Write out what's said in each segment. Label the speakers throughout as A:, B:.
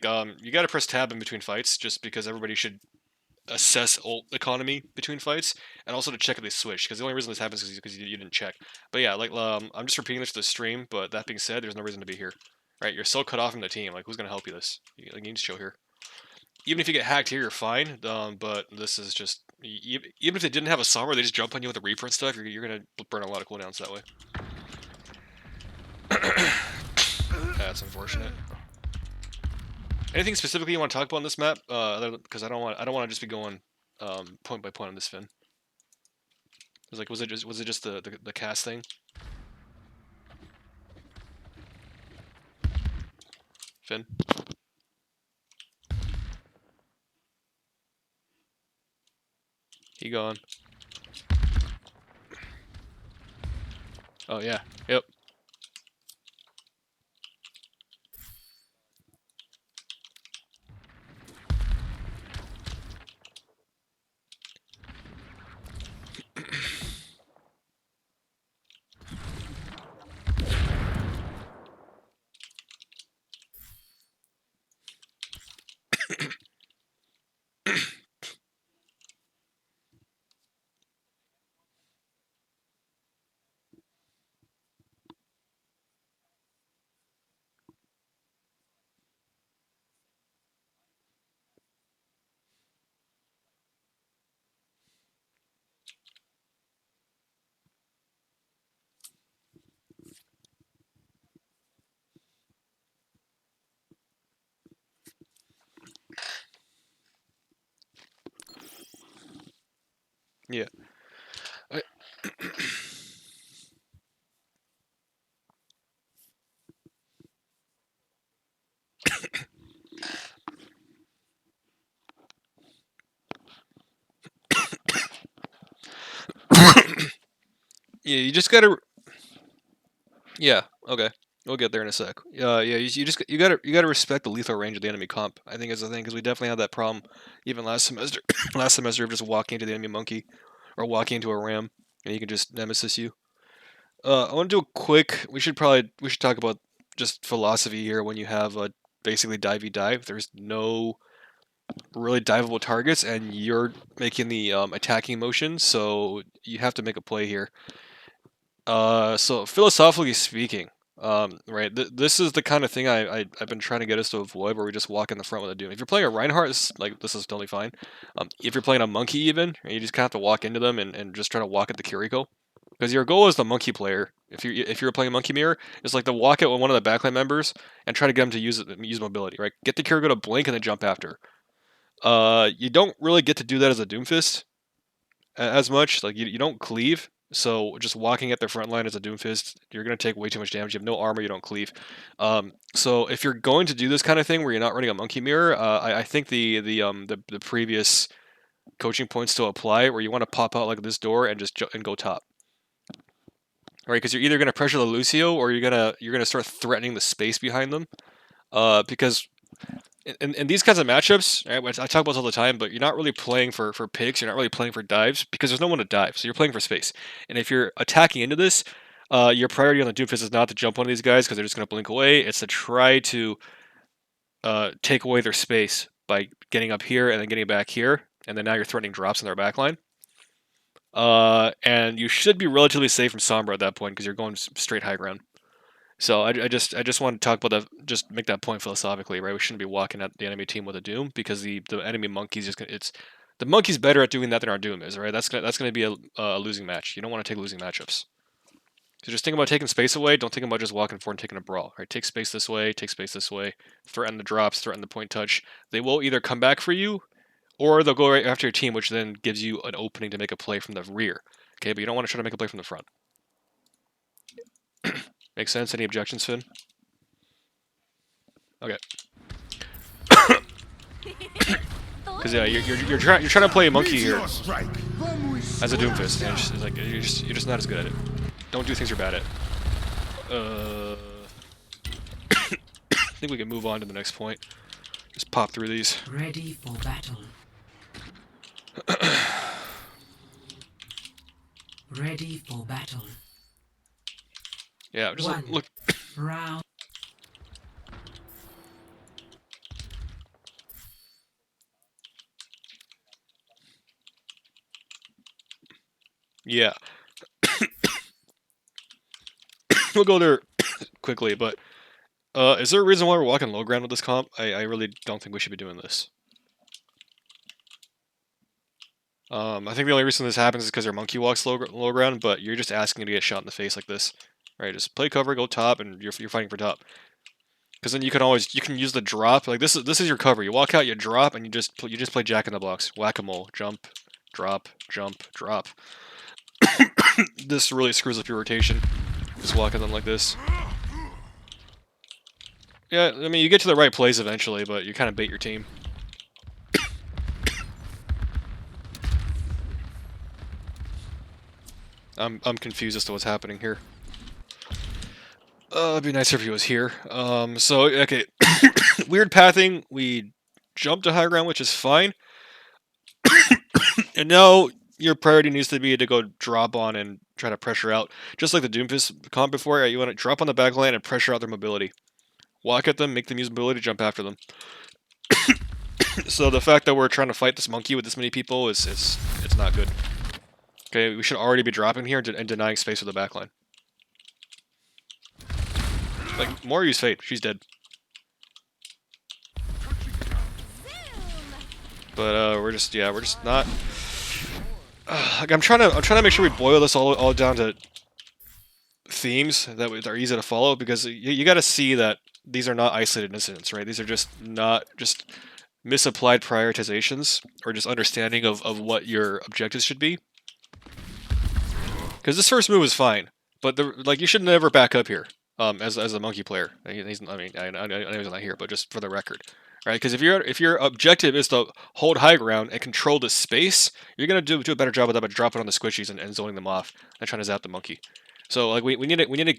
A: you gotta press tab in between fights, just because everybody should assess ult economy between fights, and also to check if they switch, because the only reason this happens is because you didn't check. But yeah, like, I'm just repeating this to the stream, but that being said, there's no reason to be here. Right, you're so cut off from the team, like, who's gonna help you this? You need to show here. Even if you get hacked here, you're fine, but this is just... Even if they didn't have a summer, they just jump on you with a Reaper and stuff, you're gonna burn a lot of cooldowns that way. That's unfortunate. Anything specifically you want to talk about on this map? Because I don't want to just be going point by point on this, Finn. Was it just the cast thing? Finn? He gone. Oh yeah. Yep. Yeah. I... Yeah, you just gotta... Yeah, okay. We'll get there in a sec. Yeah, you gotta respect the lethal range of the enemy comp. I think is the thing, because we definitely had that problem even last semester. Last semester of just walking into the enemy monkey, or walking into a ram, and he can just nemesis you. I want to do a quick... We should talk about just philosophy here. When you have basically dive, there's no really diveable targets, and you're making the attacking motion, so you have to make a play here. So philosophically speaking, right, this is the kind of thing I've been trying to get us to avoid, where we just walk in the front with a Doom. If you're playing a Reinhardt, this is totally fine. If you're playing a Monkey even, you just kind of have to walk into them and just try to walk at the Kiriko. Because your goal as the Monkey player, if you're playing a Monkey Mirror, is like to walk at one of the backline members and try to get them to use mobility, right? Get the Kiriko to blink and then jump after. You don't really get to do that as a Doomfist as much. Like, you don't cleave, so just walking at the front line as a Doomfist, you're going to take way too much damage. You have no armor, you don't cleave. So if you're going to do this kind of thing where you're not running a Monkey Mirror, I think the previous coaching points still apply, where you want to pop out like this door and just go top. Right, because you're either going to pressure the Lucio, or you're gonna start threatening the space behind them. Because in these kinds of matchups, right, which I talk about this all the time, but you're not really playing for picks, you're not really playing for dives, because there's no one to dive, so you're playing for space. And if you're attacking into this, your priority on the Doomfist is not to jump on these guys, because they're just going to blink away. It's to try to take away their space by getting up here and then getting back here, and then now you're threatening drops in their backline. And you should be relatively safe from Sombra at that point, because you're going straight high ground. So I just want to talk about that, just make that point philosophically, right? We shouldn't be walking at the enemy team with a Doom, because the enemy monkey's just gonna, the monkey's better at doing that than our Doom is, right? That's gonna be a losing match. You don't want to take losing matchups. So just think about taking space away. Don't think about just walking forward and taking a brawl, right? Take space this way, threaten the drops, threaten the point touch. They will either come back for you, or they'll go right after your team, which then gives you an opening to make a play from the rear. Okay, but you don't want to try to make a play from the front. Makes sense? Any objections, Finn? Okay. Because yeah, you're trying to play a monkey here as a Doomfist, and it's like you're just not as good at it. Don't do things you're bad at. I think we can move on to the next point. Just pop through these.
B: Ready for battle. Ready for battle.
A: Yeah, just look.
B: Round.
A: Yeah, we'll go there quickly, but is there a reason why we're walking low ground with this comp? I really don't think we should be doing this. I think the only reason this happens is because your monkey walks low ground, but you're just asking to get shot in the face like this. Right, just play cover, go top, and you're fighting for top. Because then you can use the drop. Like this is your cover. You walk out, you drop, and you just play Jack in the Box, whack-a-mole, jump, drop, jump, drop. This really screws up your rotation. Just walking them like this. Yeah, I mean you get to the right place eventually, but you kind of bait your team. I'm confused as to what's happening here. It'd be nicer if he was here. So okay, weird pathing. We jump to high ground, which is fine. And now your priority needs to be to go drop on and try to pressure out. Just like the Doomfist comp before, you want to drop on the backline and pressure out their mobility. Walk at them, make them use mobility, jump after them. So the fact that we're trying to fight this monkey with this many people is it's not good. Okay, we should already be dropping here and denying space for the backline. Like, more use Fate. She's dead. But we're just not. Like I'm trying to make sure we boil this all down to themes that are easy to follow, because you got to see that these are not isolated incidents, right? These are just not just misapplied prioritizations or just understanding of what your objectives should be. Because this first move is fine, but like you should never back up here. As a monkey player, I mean, I know he's not here, but just for the record, right? Because if your objective is to hold high ground and control the space, you're gonna do a better job of that by dropping on the squishies and zoning them off and trying to zap the monkey. So like we need to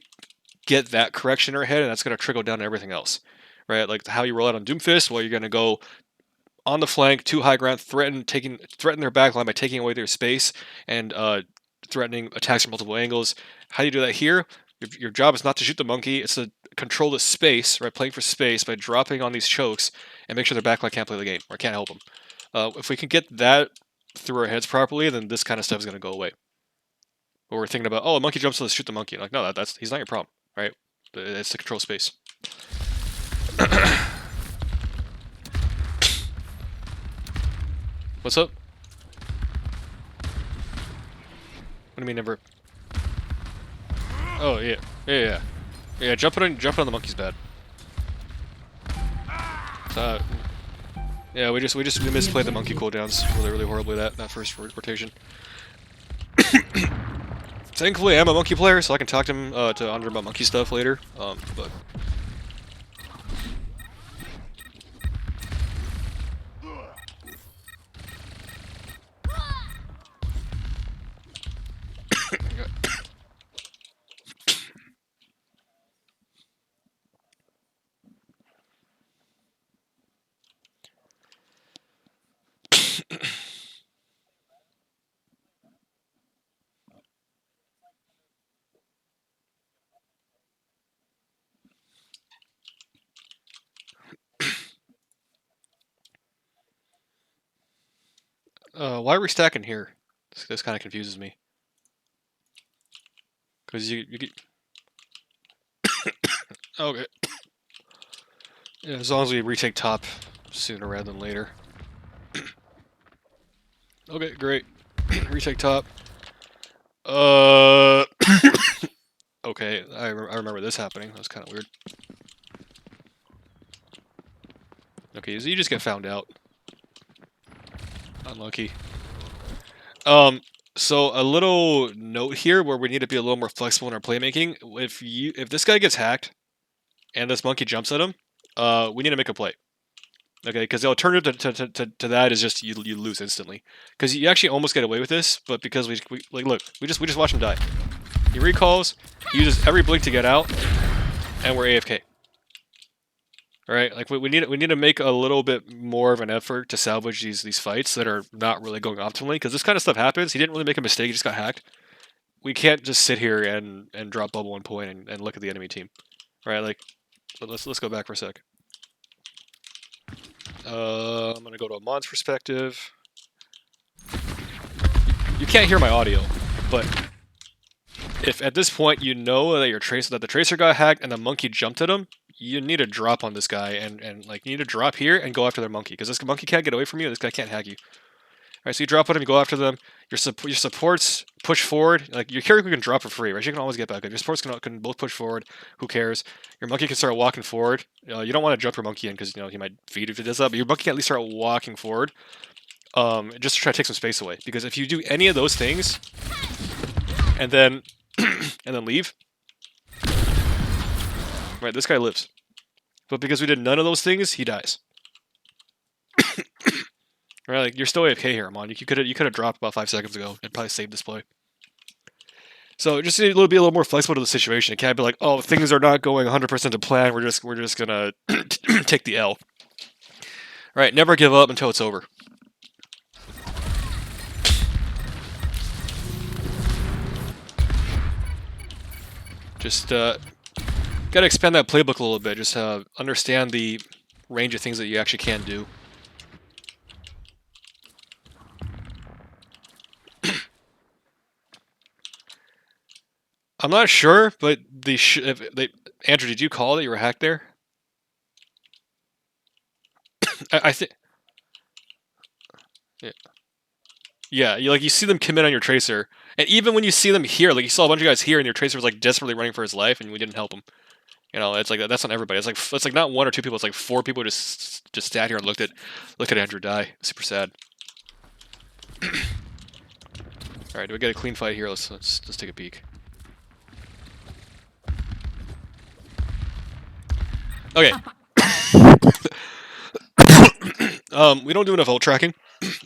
A: get that correction in our head, and that's gonna trickle down to everything else, right? Like how you roll out on Doomfist, well, you're gonna go on the flank to high ground, threaten their backline by taking away their space and threatening attacks from multiple angles. How do you do that here? Your job is not to shoot the monkey; it's to control the space, right? Playing for space by dropping on these chokes and make sure their backline can't play the game or can't help them. If we can get that through our heads properly, then this kind of stuff is going to go away. But we're thinking about, oh, a monkey jumps, so let's shoot the monkey. Like, no, that's he's not your problem, right? It's to control space. What's up? What do you mean never? Oh yeah. Jumping on the monkey's bad. Yeah, we misplayed the monkey cooldowns really horribly that first rotation. Thankfully, I'm a monkey player, so I can talk to him to Andre about monkey stuff later. But why are we stacking here? This kind of confuses me. Because you get... Okay. Yeah, as long as we retake top sooner rather than later. Okay, great. Retake top. Okay, I remember this happening. That was kind of weird. Okay, so you just get found out. Unlucky. So a little note here where we need to be a little more flexible in our playmaking. If this guy gets hacked and this monkey jumps at him, we need to make a play. Okay, because the alternative to that is just you lose instantly. Because you actually almost get away with this, but because we like look, we just watch him die. He recalls, he uses every blink to get out, and we're AFK. All right, like we need to make a little bit more of an effort to salvage these fights that are not really going optimally, because this kind of stuff happens. He didn't really make a mistake; he just got hacked. We can't just sit here and drop bubble 1 point and look at the enemy team, right? Like, let's go back for a sec. I'm gonna go to a mod's perspective. You can't hear my audio. But if at this point you know that the tracer got hacked and the monkey jumped at him, you need to drop on this guy and like you need to drop here and go after their monkey because this monkey can't get away from you. This guy can't hack you. All right, so you drop on him, you go after them. Your supports push forward. Like your character can drop for free, right? You can always get back up. Your supports can both push forward. Who cares? Your monkey can start walking forward. You don't want to jump your monkey in because he might feed if it does that. But your monkey can at least start walking forward, just to try to take some space away. Because if you do any of those things, and then and then leave, right? This guy lives, but because we did none of those things, he dies. Right, like you're still AFK here, Amon. You could have dropped about 5 seconds ago and probably saved this play. So just need to be a little more flexible to the situation. It can't be like, oh, things are not going 100% to plan. We're just gonna take the L. All right, never give up until it's over. Just gotta expand that playbook a little bit. Just understand the range of things that you actually can do. I'm not sure, but Andrew, did you call that you were hacked there? I think. Yeah, you see them commit on your tracer, and even when you see them here, like you saw a bunch of guys here, and your tracer was like desperately running for his life, and we didn't help him. It's like that's not everybody. It's like not 1 or 2 people. It's like 4 people just sat here and looked at Andrew die. Super sad. All right, do we get a clean fight here? Let's take a peek. Okay. We don't do enough ult tracking.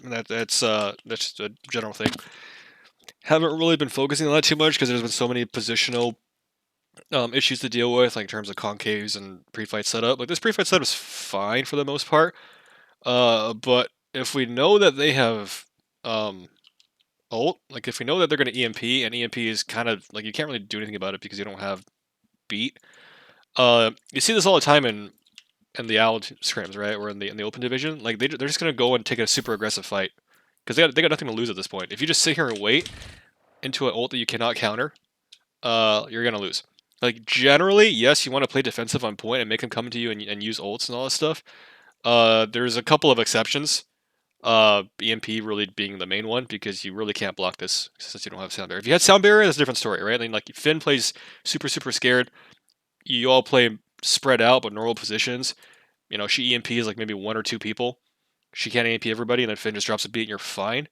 A: That's just a general thing. Haven't really been focusing on that too much because there's been so many positional issues to deal with, like in terms of concaves and pre-fight setup. Like this pre-fight setup is fine for the most part. But if we know that they have ult, like if we know that they're going to EMP, and EMP is kind of like you can't really do anything about it because you don't have beat. You see this all the time in the owl scrims, right? Or in the open division. Like they're just going to go and take a super aggressive fight because they got nothing to lose at this point. If you just sit here and wait into an ult that you cannot counter, you're gonna lose. Like generally, yes, you want to play defensive on point and make them come to you and use ults and all that stuff. There's a couple of exceptions. EMP really being the main one because you really can't block this since you don't have sound barrier. If you had sound barrier, that's a different story, right? I mean, like Finn plays super scared. You all play spread out but normal positions. She EMPs like maybe 1 or 2 people. She can't EMP everybody, and then Finn just drops a beat and you're fine.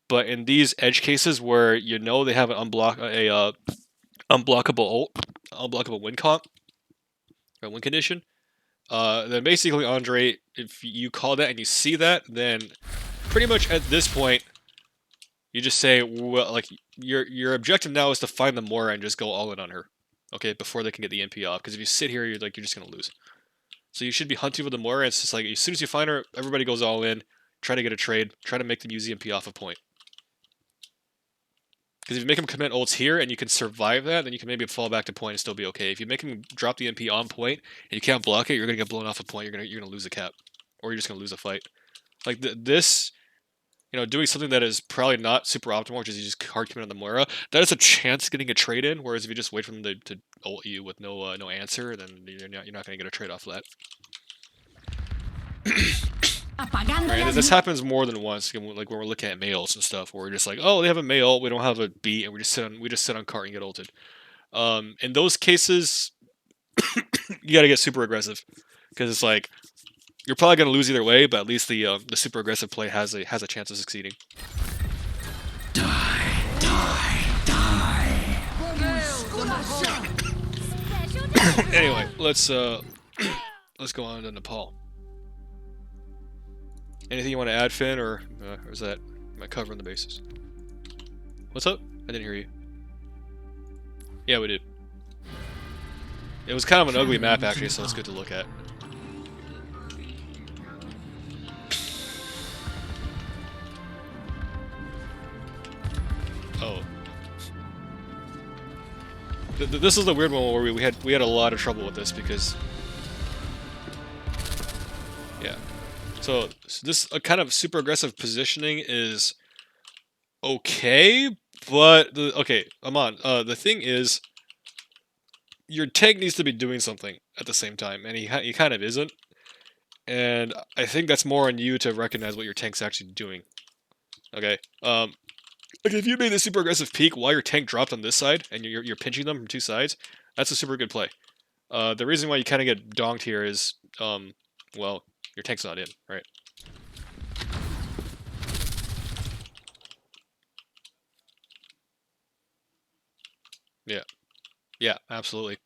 A: But in these edge cases where they have an unblockable ult, unblockable win comp, or win condition, then basically, Andre, if you call that and you see that, then pretty much at this point, you just say, well, like, your objective now is to find the Mora and just go all in on her, okay, before they can get the MP off. Because if you sit here, you're just gonna lose. So you should be hunting with the Mora. It's just like as soon as you find her, everybody goes all in. Try to get a trade. Try to make them use the MP off a point. Because if you make them commit ults here and you can survive that, then you can maybe fall back to point and still be okay. If you make them drop the MP on point and you can't block it, you're gonna get blown off a point. You're gonna lose a cap, or you're just gonna lose a fight. Like this, doing something that is probably not super optimal, which is you just hard commit on the Moira. That is a chance of getting a trade in. Whereas if you just wait for them to ult you with no answer, then you're not gonna get a trade off of that. Right, this happens more than once, like when we're looking at males and stuff, where we're just like, oh, they have a male, we don't have a beat, and we just sit on cart and get ulted. In those cases, you got to get super aggressive because it's like you're probably gonna lose either way, but at least the super aggressive play has a chance of succeeding.
B: Die.
A: Anyway, let's go on to Nepal. Anything you want to add, Finn, or is that am I covering the bases? What's up? I didn't hear you. Yeah, we did. It was kind of an ugly map, actually, so it's good to look at. Oh. This is the weird one where we had a lot of trouble with this because... Yeah. So this kind of super aggressive positioning is okay, But okay, Aman. The thing is, your tank needs to be doing something at the same time, and he kind of isn't. And I think that's more on you to recognize what your tank's actually doing. Okay. Like if you made the super aggressive peak while your tank dropped on this side and you're pinching them from two sides, that's a super good play. The reason why you kind of get donked here is, well, your tank's not in, right? Yeah. Yeah, absolutely.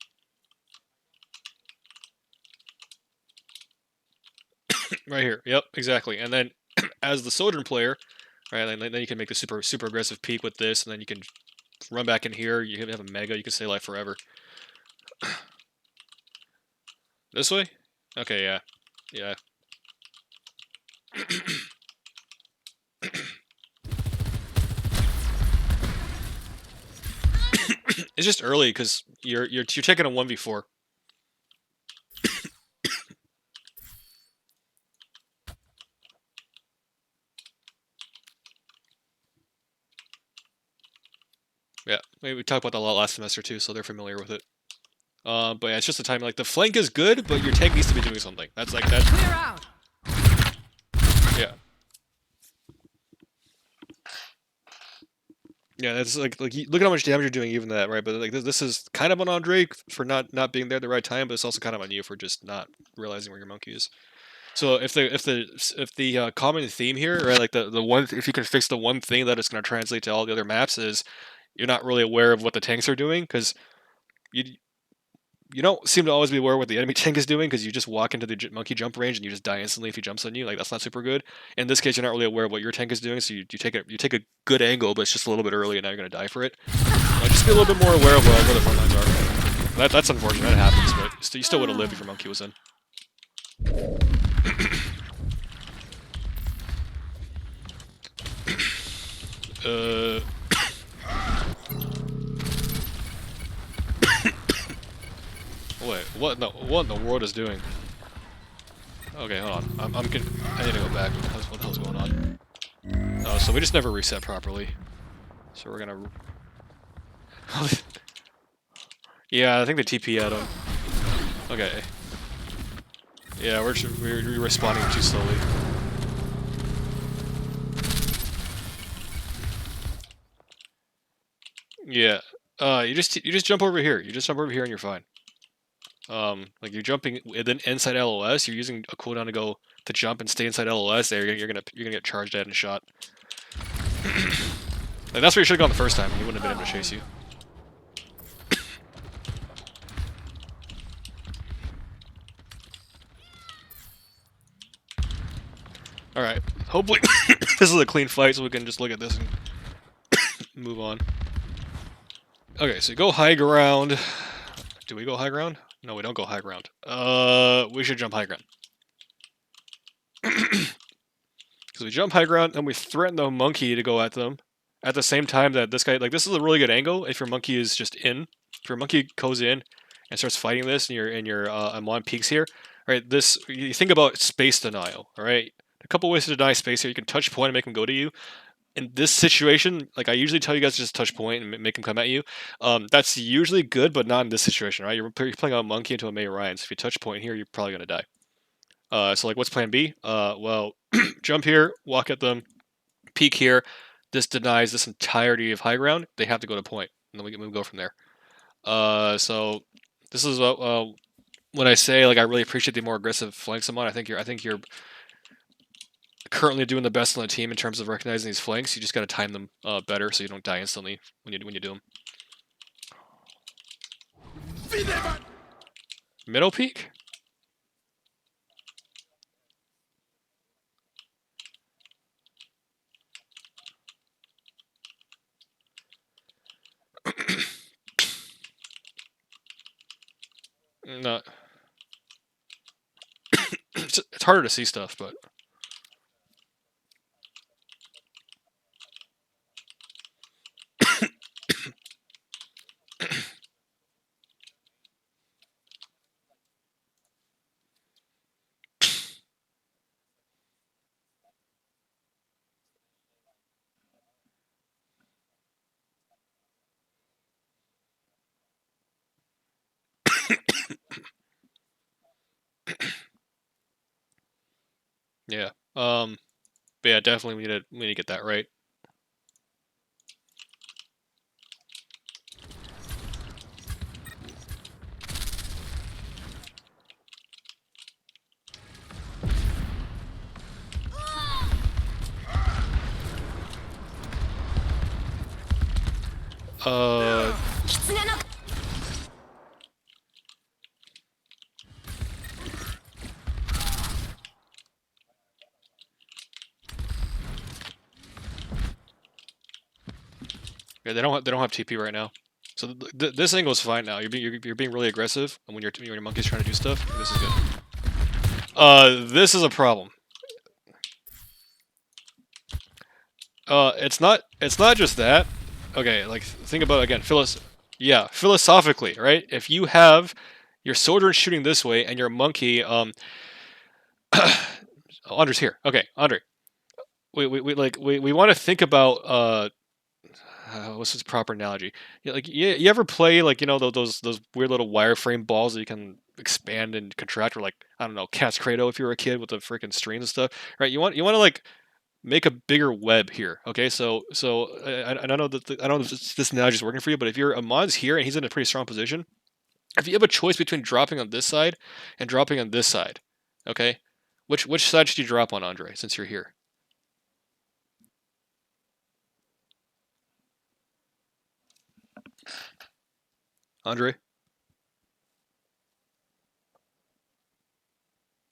A: Right here. Yep, exactly. And then as the Sojourn player, right, then you can make the super aggressive peak with this, and then you can run back in here. You have a mega. You can stay alive forever. This way? Okay, yeah, yeah. It's just early because you're taking a 1v4. Yeah, maybe we talked about that a lot last semester too, so they're familiar with it. But yeah, it's just the time. Like the flank is good, but your tank needs to be doing something. That's like that.
B: Clear out.
A: Yeah, yeah. That's like look at how much damage you're doing, even that, right? But like this is kind of on Drake for not being there at the right time, but it's also kind of on you for just not realizing where your monkey is. So if the common theme here, right, like the one, if you can fix the one thing that it's going to translate to all the other maps is you're not really aware of what the tanks are doing because you you don't seem to always be aware what the enemy tank is doing because you just walk into the monkey jump range and you just die instantly if he jumps on you. Like that's not super good. In this case, you're not really aware of what your tank is doing, so you take a good angle, but it's just a little bit early, and now you're gonna die for it. Just be a little bit more aware of where the front lines are. That's unfortunate. That happens, but you still would have lived if your monkey was in. Uh, wait, what in the world is doing? Okay, hold on. I need to go back. What the hell's going on? Oh, so we just never reset properly. So we're gonna. Yeah, I think the TP at him. Okay. Yeah, we're responding too slowly. Yeah. You just jump over here. You just jump over here and you're fine. Like you're jumping then inside LOS. You're using a cooldown to go to jump and stay inside LOS. There, you're gonna get charged at and shot. Like that's where you should have gone the first time. He wouldn't have been able to chase you. All right. Hopefully this is a clean fight, so we can just look at this and move on. Okay, so you go high ground. Do we go high ground? No, we don't go high ground. We should jump high ground. Because we jump high ground and we threaten the monkey to go at them. At the same time that this guy, like this is a really good angle if your monkey is just in. If your monkey goes in and starts fighting this and your Amon peaks here, right? This you think about space denial, all right? A couple ways to deny space here. You can touch point and make him go to you. In this situation, like I usually tell you guys, just touch point and make him come at you. That's usually good, but not in this situation, right? You're playing a monkey into a May Ryan, so if you touch point here, you're probably gonna die. So like, what's plan B? Well, jump here, walk at them, peek here. This denies this entirety of high ground. They have to go to point, and then we can go from there. So this is when I say like I really appreciate the more aggressive flanks I'm on. I think you're currently doing the best on the team in terms of recognizing these flanks. You just got to time them better so you don't die instantly when you do them. Middle peak. No, it's harder to see stuff, but Yeah. But yeah, definitely we need to get that right. Uh, yeah, they don't have TP right now. So this angle is fine now. You're being really aggressive, and when your monkey's trying to do stuff, this is good. This is a problem. It's not just that. Okay, like think about it again. Philosophically, right? If you have your soldier shooting this way and your monkey, Andre's here. Okay, Andre, we want to think about what's his proper analogy? Yeah, like you ever play like those weird little wireframe balls that you can expand and contract, or like I don't know, Cat's Cradle if you were a kid with the freaking strings and stuff, right? You want to like make a bigger web here. Okay, so I don't know that I don't know if this analogy is working for you, but if your Amon's here and he's in a pretty strong position, if you have a choice between dropping on this side and dropping on this side, okay, which side should you drop on, Andre? Since you're here, Andre.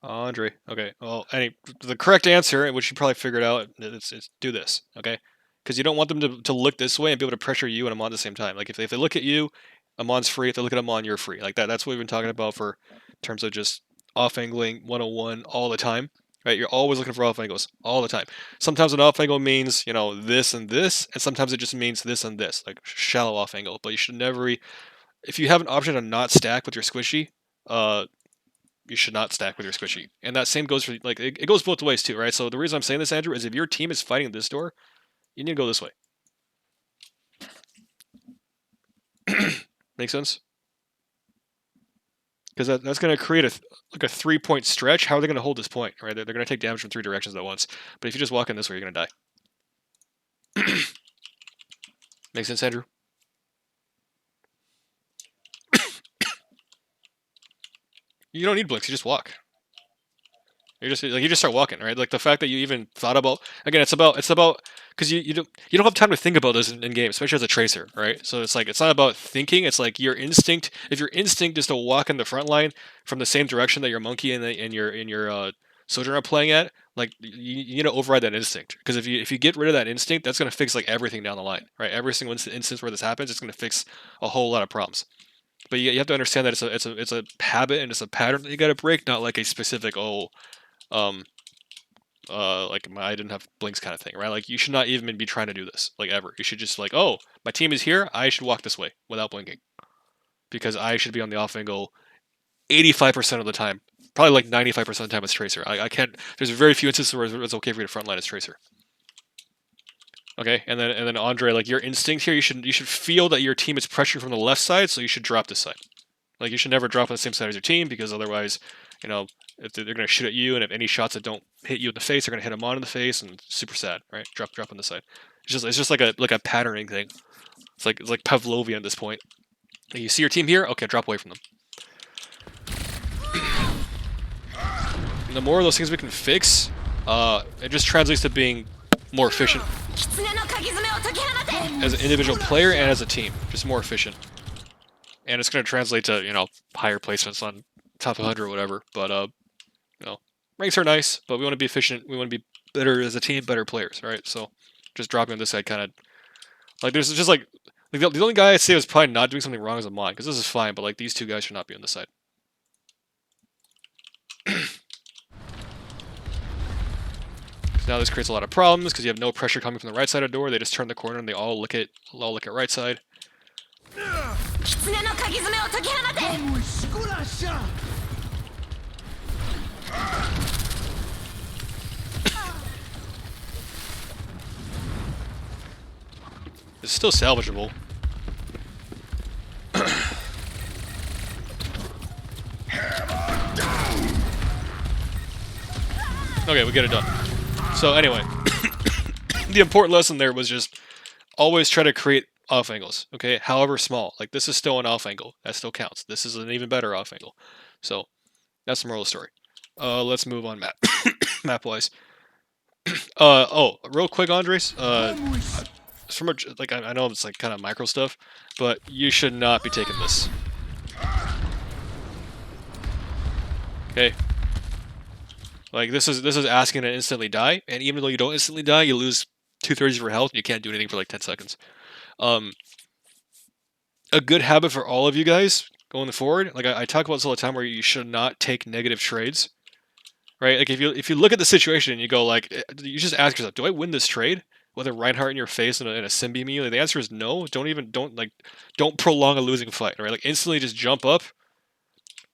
A: Andre. Okay. Well, the correct answer, which you probably figured out, is do this. Okay, because you don't want them to look this way and be able to pressure you and Amon at the same time. Like if they look at you, Amon's free. If they look at Amon, you're free. Like that. That's what we've been talking about for terms of just off angling 101 all the time. Right? You're always looking for off angles all the time. Sometimes an off angle means this and this, and sometimes it just means this and this, like shallow off angle. But you should never. If you have an option to not stack with your squishy, uh, you should not stack with your squishy. And that same goes for like it goes both ways too, right? So the reason I'm saying this, Andrew, is if your team is fighting this door, you need to go this way. Make sense? Because that's going to create like a 3-point stretch. How are they going to hold this point? Right? They're going to take damage from 3 directions at once. But if you just walk in this way, you're going to die. Make sense, Andrew? You don't need blinks. You just walk. You just start walking, right? Like the fact that you even thought about again, it's about because you don't have time to think about this in game, especially as a tracer, right? So it's like it's not about thinking. It's like your instinct. If your instinct is to walk in the front line from the same direction that your monkey and your soldier are playing at, like you need to override that instinct because if you get rid of that instinct, that's gonna fix like everything down the line, right? Every single instance where this happens, it's gonna fix a whole lot of problems. But you have to understand that it's a habit and it's a pattern that you got to break, not like a specific um like I didn't have blinks kind of thing, right? Like you should not even be trying to do this like ever. You should just like, oh, my team is here, I should walk this way without blinking because I should be on the off angle 85% of the time. Probably like 95% of the time as tracer. I can't. There's very few instances where it's okay for you to frontline as tracer. Okay, and then Andre, like your instinct here, you should feel that your team is pressuring from the left side, so you should drop this side. Like you should never drop on the same side as your team because otherwise, you know, if they're going to shoot at you, and if any shots that don't hit you in the face, they're going to hit them on in the face, and super sad, right? Drop on the side. It's just like a patterning thing. It's like Pavlovian at this point. Like, you see your team here, okay, drop away from them. And the more of those things we can fix, it just translates to being more efficient as an individual player and as a team, just more efficient. And it's going to translate to higher placements on top 100 or whatever. But ranks are nice, but we want to be efficient. We want to be better as a team, better players, right? So just dropping on this side kind of like there's just like the only guy I'd say was probably not doing something wrong is a mod because this is fine, but like these two guys should not be on this side. Now this creates a lot of problems because you have no pressure coming from the right side of the door. They just turn the corner and they all look at right side. It's still salvageable. Okay, we get it done. So anyway, the important lesson there was just always try to create off angles, okay? However small. Like, this is still an off angle. That still counts. This is an even better off angle. So, that's the moral of the story. Let's move on map. Map-wise. Oh, real quick, Andres. From a, like, I know it's like kind of micro stuff, but you should not be taking this. Okay? Like, this is asking to instantly die, and even though you don't instantly die, you lose 2/3 of your health, and you can't do anything for like 10 seconds. A good habit for all of you guys going forward, like I talk about this all the time, where you should not take negative trades, right? Like if you look at the situation and you go like, you just ask yourself, do I win this trade? Whether Reinhardt in your face and a Simbi me, like, the answer is no. Don't prolong a losing fight, right? Like instantly just jump up,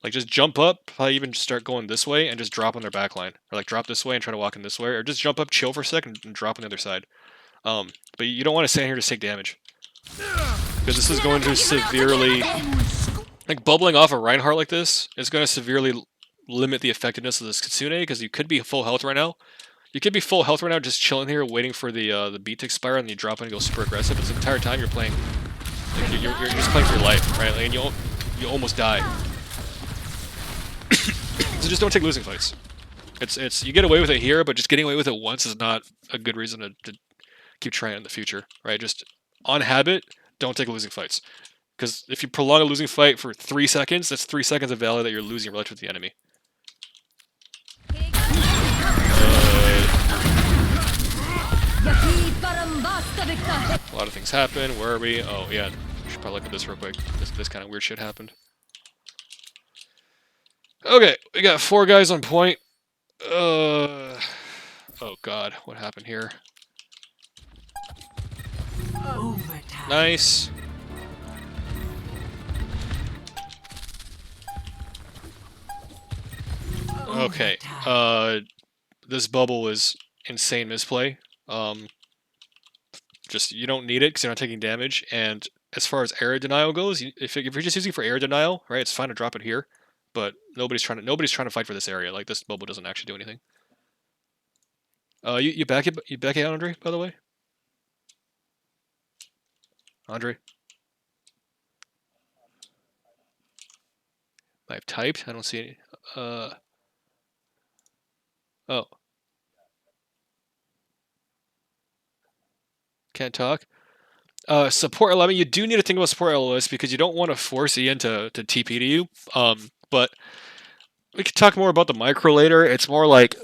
A: like just jump up, probably even start going this way and just drop on their backline, or like drop this way and try to walk in this way, or just jump up, chill for a second, and drop on the other side. But you don't want to stand here to take damage, because this is going to severely, like, bubbling off a Reinhardt like this is going to severely limit the effectiveness of this Kitsune, because you could be full health right now. You could be full health right now, just chilling here, waiting for the beat to expire, and then you drop in and go super aggressive. But this entire time you're playing, like, you're just playing for your life, right? Like, and you almost die. So just don't take losing fights. It's you get away with it here, but just getting away with it once is not a good reason to keep trying it in the future, right? Just on habit, don't take losing fights. Because if you prolong a losing fight for 3 seconds, that's 3 seconds of value that you're losing relative to the enemy. A lot of things happen. Where are we? Oh, yeah. We should probably look at this real quick. This kind of weird shit happened. Okay, we got 4 guys on point. Oh god, what happened here? Nice. Okay, this bubble is insane misplay. Just, you don't need it because you're not taking damage, and as far as area denial goes, if you're just using it for area denial, right, it's fine to drop it here, but nobody's trying to fight for this area. Like, this bubble doesn't actually do anything. You back it out, Andre, by the way? Andre? I've typed, I don't see any. Oh. Can't talk. Support 11, you do need to think about support LOS, because you don't want to force Ian to TP to you. But we can talk more about the micro later. It's more like,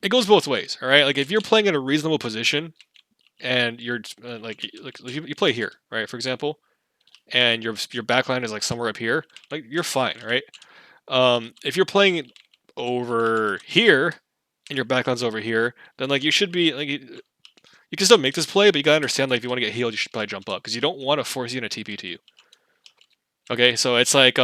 A: it goes both ways, all right? Like, if you're playing in a reasonable position, and you're like you play here, right, for example, and your backline is like somewhere up here, like, you're fine, right? If you're playing over here and your backline's over here, then like you should be like, you can still make this play, but you gotta understand, like, if you want to get healed, you should probably jump up, because you don't want to force you in a TP to you. Okay, so it's like,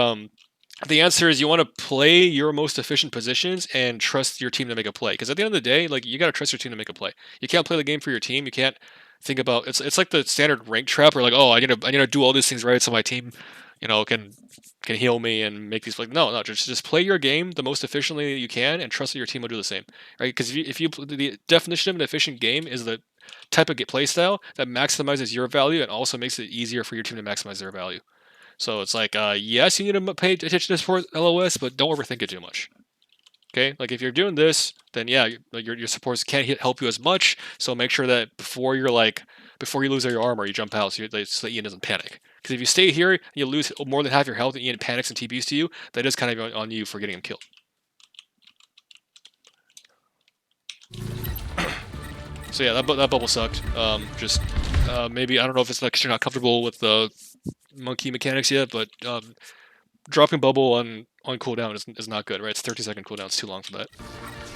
A: the answer is you want to play your most efficient positions and trust your team to make a play. Because at the end of the day, like, you gotta trust your team to make a play. You can't play the game for your team. You can't think about, it's like the standard rank trap where, like, oh, I need to do all these things right so my team, can heal me and make these, like, no, just play your game the most efficiently you can and trust that your team will do the same, right? Because if you the definition of an efficient game is the type of play style that maximizes your value and also makes it easier for your team to maximize their value. So it's like, yes, you need to pay attention to support LOS, but don't overthink it too much. Okay, like, if you're doing this, then yeah, your supports can't help you as much. So make sure that before you lose all your armor, you jump out so that Ian doesn't panic. Because if you stay here and you lose more than half your health and Ian panics and TPs to you, that is kind of on you for getting him killed. So yeah, that bubble sucked. Maybe, I don't know if it's like you're not comfortable with the monkey mechanics yet, but dropping bubble on cooldown is not good, right? It's 30-second cooldown. It's too long for that.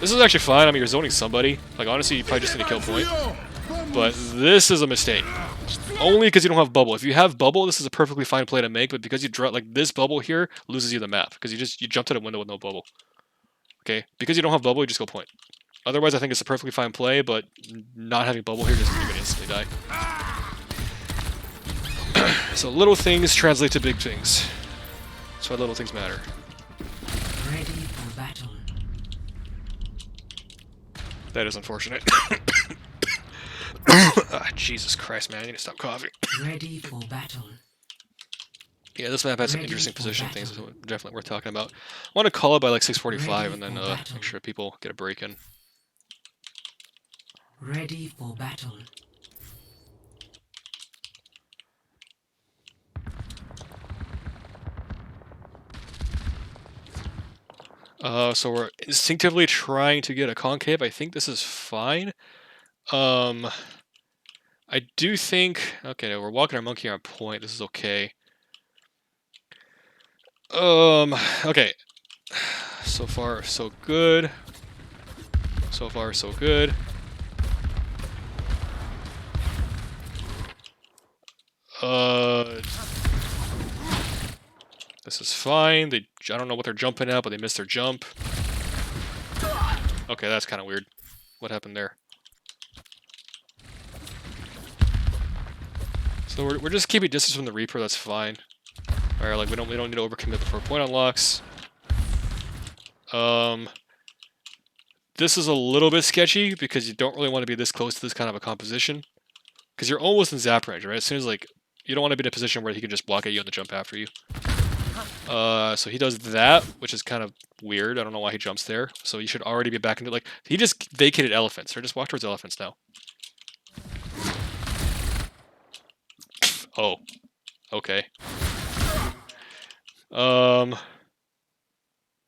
A: This is actually fine. I mean, you're zoning somebody. Like, honestly, you probably just need a kill point. But this is a mistake. Only because you don't have bubble. If you have bubble, this is a perfectly fine play to make, but because you drop, like, this bubble here loses you the map, because you jumped at a window with no bubble. Okay? Because you don't have bubble, you just go point. Otherwise, I think it's a perfectly fine play, but not having bubble here, you're going to instantly die. So little things translate to big things. That's why little things matter.
B: Ready for battle.
A: That is unfortunate. Ah, Jesus Christ, man! I need to stop coughing.
B: Ready for battle.
A: Yeah, this map has some
B: Ready
A: interesting
B: for
A: positioning things.
B: battle.
A: Definitely worth talking about. I want to call it by like 6:45
B: Ready
A: and then
B: for battle.
A: make sure people get a break in.
B: Ready for battle.
A: So we're instinctively trying to get a concave. I think this is fine. I do think. Okay, we're walking our monkey on point. This is okay. Okay. So far, so good. So far, so good. This is fine. I don't know what they're jumping at, but they missed their jump. Okay, that's kind of weird. What happened there? So we're just keeping distance from the Reaper. That's fine. All right, like we don't need to overcommit before point unlocks. This is a little bit sketchy because you don't really want to be this close to this kind of a composition because you're almost in zap range, right? As soon as like you don't want to be in a position where he can just block at you on the jump after you. So he does that, which is kind of weird. I don't know why he jumps there. So you should already be back into like he just vacated elephants, or just walk towards elephants now. Oh, okay. Um,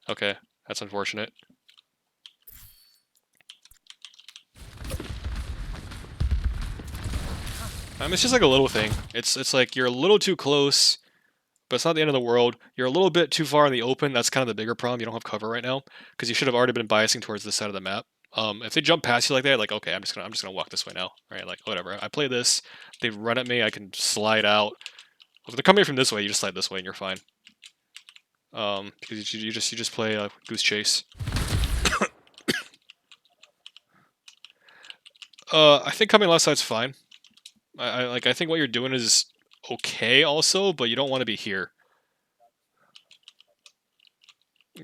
A: okay, that's unfortunate. It's just like a little thing. It's like you're a little too close, but it's not the end of the world. You're a little bit too far in the open. That's kind of the bigger problem. You don't have cover right now because you should have already been biasing towards this side of the map. If they jump past you like that, like okay, I'm just gonna walk this way now, right? Like whatever. I play this. They run at me. I can slide out. If they're coming from this way, you just slide this way and you're fine. Because you just play goose chase. I think coming left side's fine. I think what you're doing is okay also, but you don't want to be here.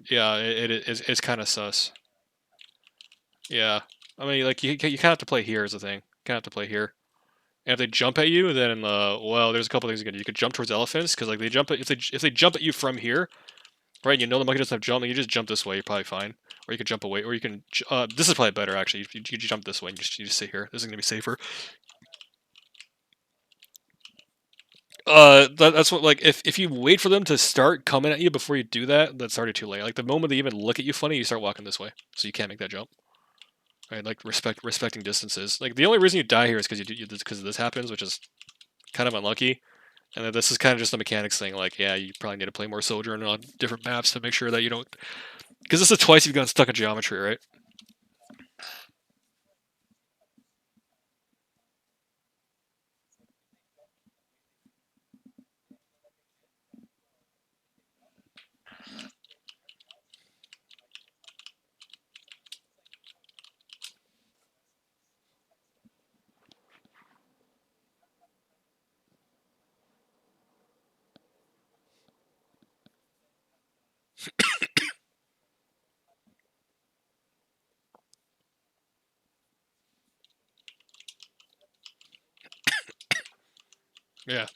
A: Yeah, it's kind of sus. Yeah, I mean, like you kind of have to play here is the thing. You kind of have to play here. And if they jump at you, then well, there's a couple things you can do. You could jump towards elephants because like they jump if they jump at you from here, right? You know the monkey doesn't have jump. You just jump this way. You're probably fine. Or you can jump away. Or you can. This is probably better actually. You jump this way. And you just sit here. This is gonna be safer. That's what like if you wait for them to start coming at you before you do that, that's already too late. Like the moment they even look at you funny, you start walking this way, so you can't make that jump. Right? Like respecting distances. Like the only reason you die here is because this happens, which is kind of unlucky. And then this is kind of just a mechanics thing. Like yeah, you probably need to play more Sojourn on different maps to make sure that you don't. Because this is twice you've gotten stuck in geometry, right? Yeah.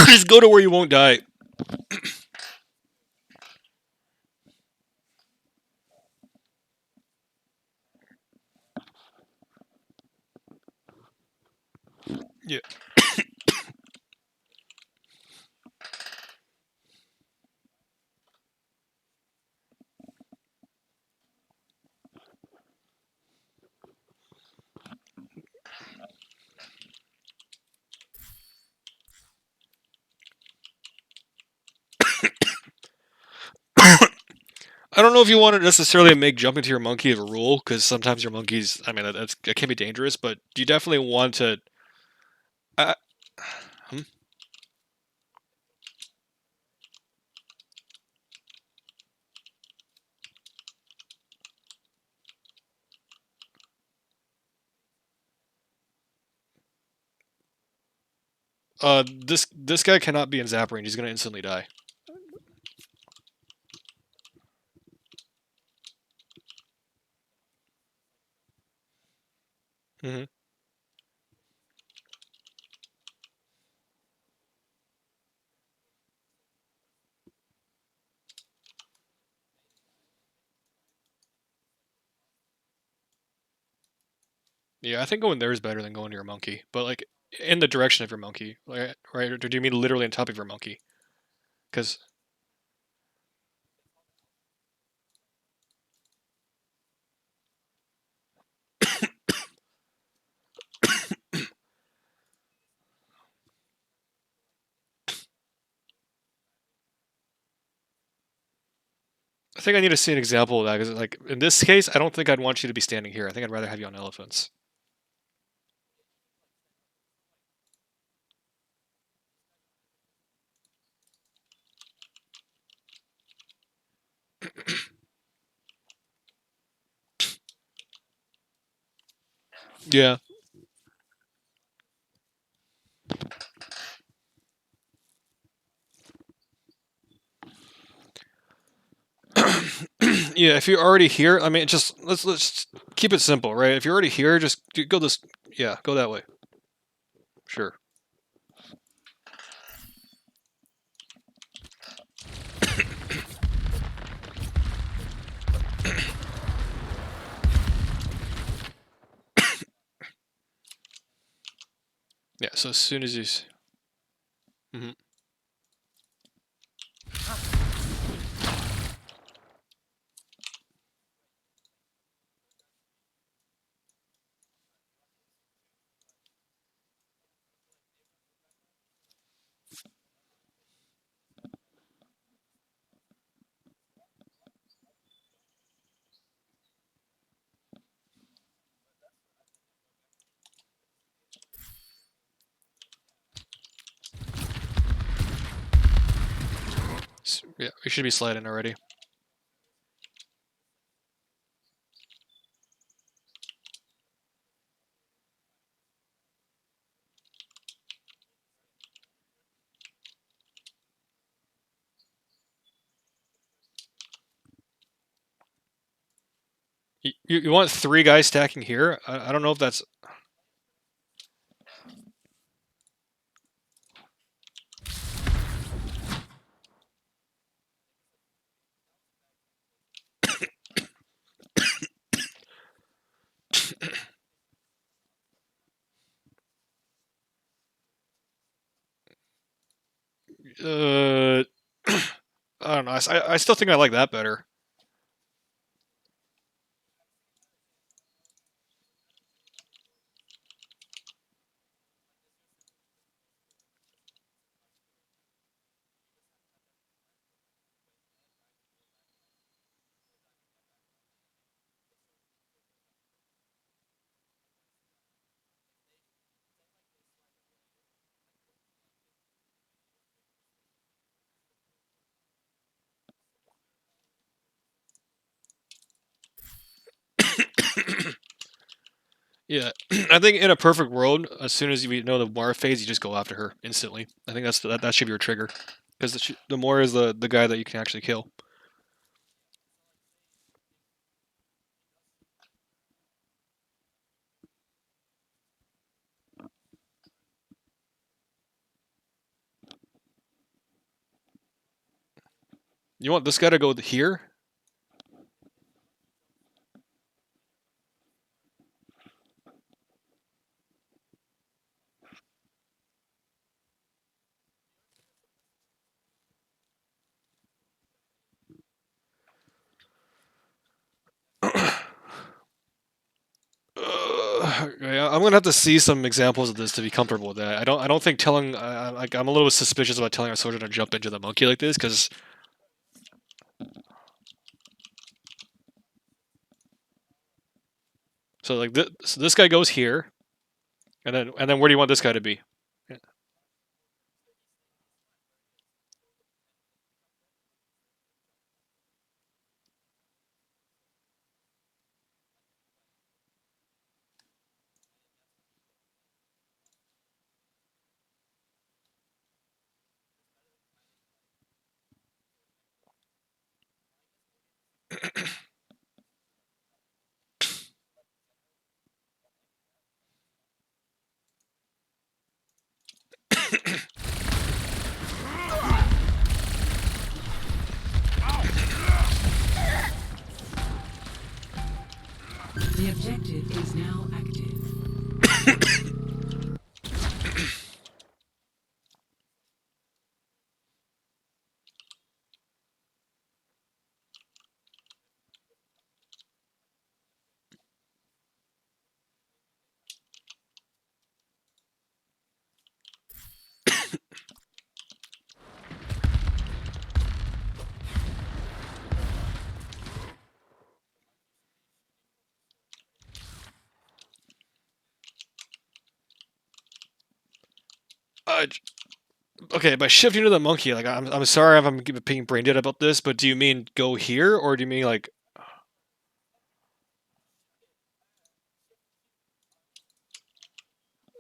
A: Just go to where you won't die. Yeah. I don't know if you want to necessarily make jumping to your monkey a rule, because sometimes your monkeys, I mean, that can be dangerous, but you definitely want to. Uh, hmm? This guy cannot be in zap range. He's gonna instantly die. Hmm. Yeah, I think going there is better than going to your monkey, but like in the direction of your monkey, right? Or do you mean literally on top of your monkey? Because I think I need to see an example of that. Because like in this case, I don't think I'd want you to be standing here. I think I'd rather have you on elephants. Yeah. Yeah, if you're already here, I mean, just let's keep it simple, right? If you're already here, just go this. Yeah, go that way. Sure. Yeah. So as soon as you. Mhm. Yeah, we should be sliding already. You want three guys stacking here? I don't know if that's. Uh, I don't know. I still think I like that better. Yeah, I think in a perfect world, as soon as you know the Mara phase, you just go after her instantly. I think that should be your trigger, because the Mora is the guy that you can actually kill. You want this guy to go here? Yeah, I'm gonna have to see some examples of this to be comfortable with that. I don't think telling like I'm a little suspicious about telling our soldier to jump into the monkey like this because so like so this guy goes here and then where do you want this guy to be? Yeah.
B: Objective is now active.
A: Uh, okay, by shifting to the monkey, like I'm sorry if I'm being brain dead about this, but do you mean go here or do you mean like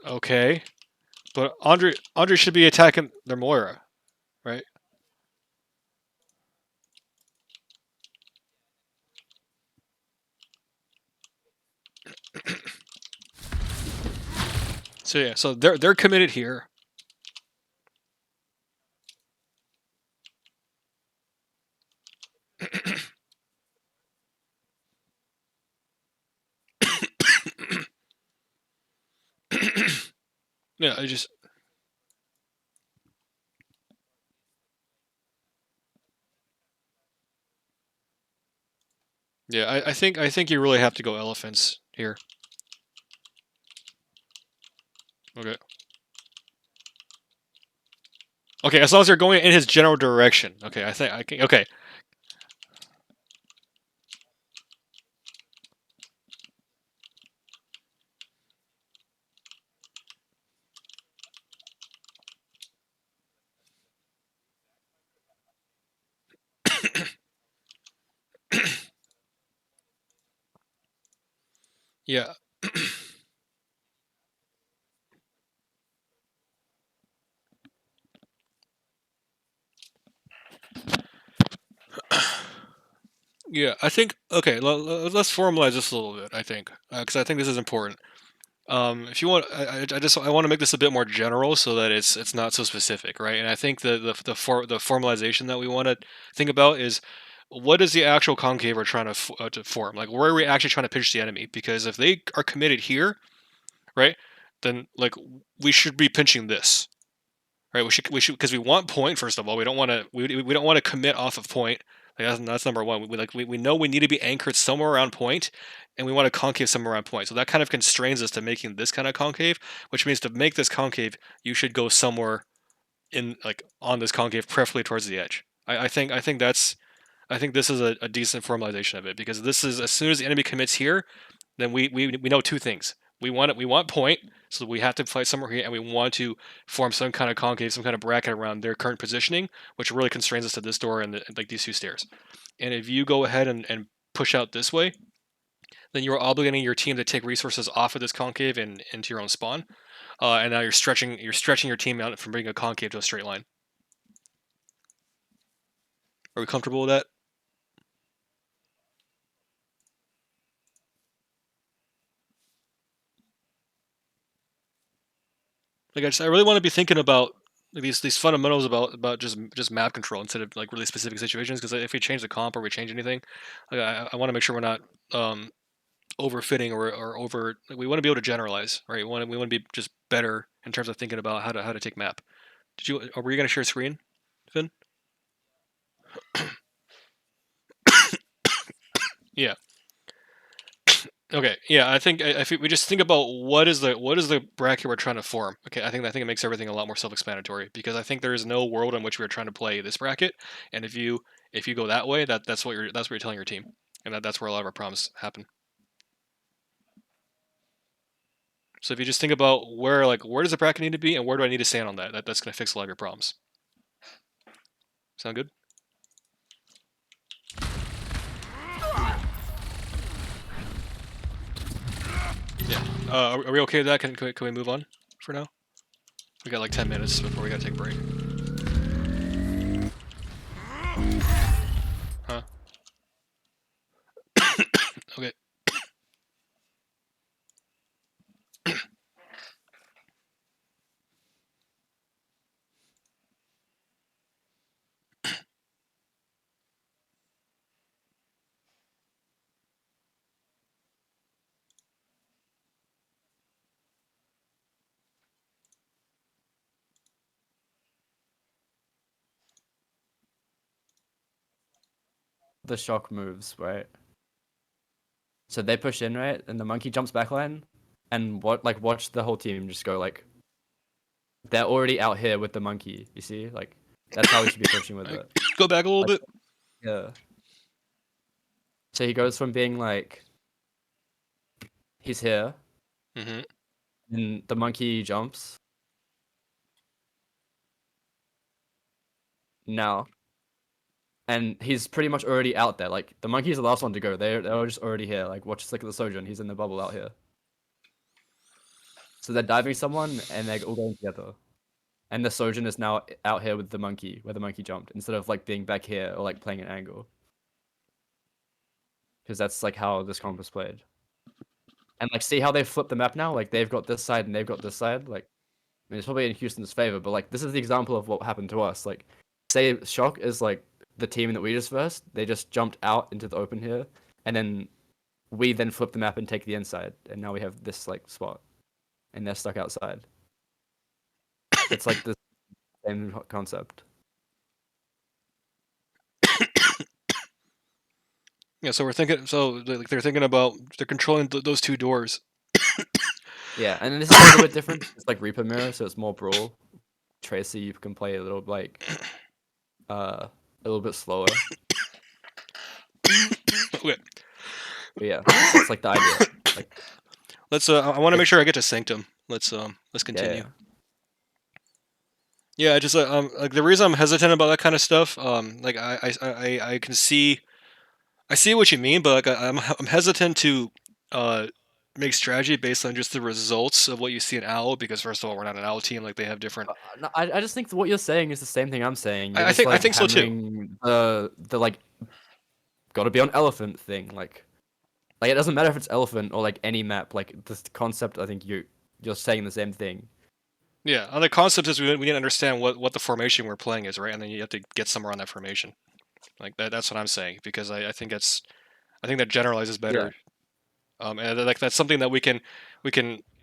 A: okay? But Andre should be attacking their Moira, right? So yeah, so they're committed here. Yeah, I just yeah, I think you really have to go elephants here. Okay. Okay, as long as they're going in his general direction. Okay, I think I can. Okay. Yeah. Yeah, I think okay. Let's formalize this a little bit. I think because I think this is important. If you want, I want to make this a bit more general so that it's not so specific, right? And I think the formalization that we want to think about is what is the actual concave we're trying to form? Like where are we actually trying to pitch the enemy? Because if they are committed here, right, then like we should be pinching this, right? We should because we want point first of all. We don't want to commit off of point. Like that's number one. We know we need to be anchored somewhere around point, and we want to concave somewhere around point. So that kind of constrains us to making this kind of concave, which means to make this concave, you should go somewhere in like on this concave, preferably towards the edge. I think this is a decent formalization of it because this is as soon as the enemy commits here, then we know two things. We want point, so we have to fight somewhere here, and we want to form some kind of concave, some kind of bracket around their current positioning, which really constrains us to this door and like these two stairs. And if you go ahead and push out this way, then you're obligating your team to take resources off of this concave and into your own spawn. And now you're stretching your team out from being a concave to a straight line. Are we comfortable with that? I really want to be thinking about these fundamentals about just map control instead of like really specific situations. Because if we change the comp or we change anything, like, I want to make sure we're not overfitting or over. Like, we want to be able to generalize, right? We want to be just better in terms of thinking about how to take map. Did you or were you going to share screen, Finn? Yeah. Okay. Yeah. I think if we just think about what is the bracket we're trying to form. Okay. I think it makes everything a lot more self-explanatory because I think there is no world in which we're trying to play this bracket, and if you go that way, that's what you're telling your team, and that's where a lot of our problems happen. So if you just think about where does the bracket need to be and where do I need to stand on that's going to fix a lot of your problems. Sound good? Yeah. Are we okay with that? Can we move on for now? We got like 10 minutes before we gotta take a break. Huh? Okay.
C: the shock moves, right? So they push in, right? And the monkey jumps backline, and watch the whole team just go like they're already out here with the monkey. You see, like that's how we should be pushing with
A: Like,
C: it.
A: go back a little
C: Like
A: bit.
C: yeah. So he goes from being like he's here,
A: Mm-hmm.
C: and the monkey jumps now, and he's pretty much already out there. Like the monkey's the last one to go. They're just already here. Like watch look at the Sojourn. He's in the bubble out here. So they're diving someone, and they're all going together. And the Sojourn is now out here with the monkey, where the monkey jumped, instead of like being back here or like playing an angle. Because that's like how this comp was played. And like see how they flip the map now? Like they've got this side and they've got this side. Like I mean, it's probably in Houston's favor, but like this is the example of what happened to us. Like say Shock is like the team that we just versed, they just jumped out into the open here, and then we then flip the map and take the inside, and now we have this like spot. And they're stuck outside. It's like the same concept.
A: Yeah, so we're thinking. So like they're thinking about they're controlling those two doors.
C: Yeah, and this is a little bit different. It's like Reaper Mirror, so it's more brawl. Tracy, you can play a little like a little bit slower.
A: Okay,
C: But yeah, that's like the idea. Like
A: let's. I want to
C: if
A: make sure I get to Sanctum. Let's
C: yeah,
A: continue.
C: yeah.
A: Yeah, I just like the reason I'm hesitant about that kind of stuff. Like I can see I see what you mean, but like I'm hesitant to uh make strategy based on just the results of what you see in Owl because first of all we're not an Owl team, like they have different.
C: No, I just think what you're saying is the same thing I'm saying. You're just
A: I
C: like
A: think so too.
C: hammering the like gotta be on elephant thing. Like it doesn't matter if it's elephant or like any map. Like this concept, I think you're saying the same thing.
A: Yeah, the concept is we need to understand what the formation we're playing is, right? And then you have to get somewhere on that formation. Like that's what I'm saying because I think that generalizes
C: Yeah,
A: better. And like that's something that we can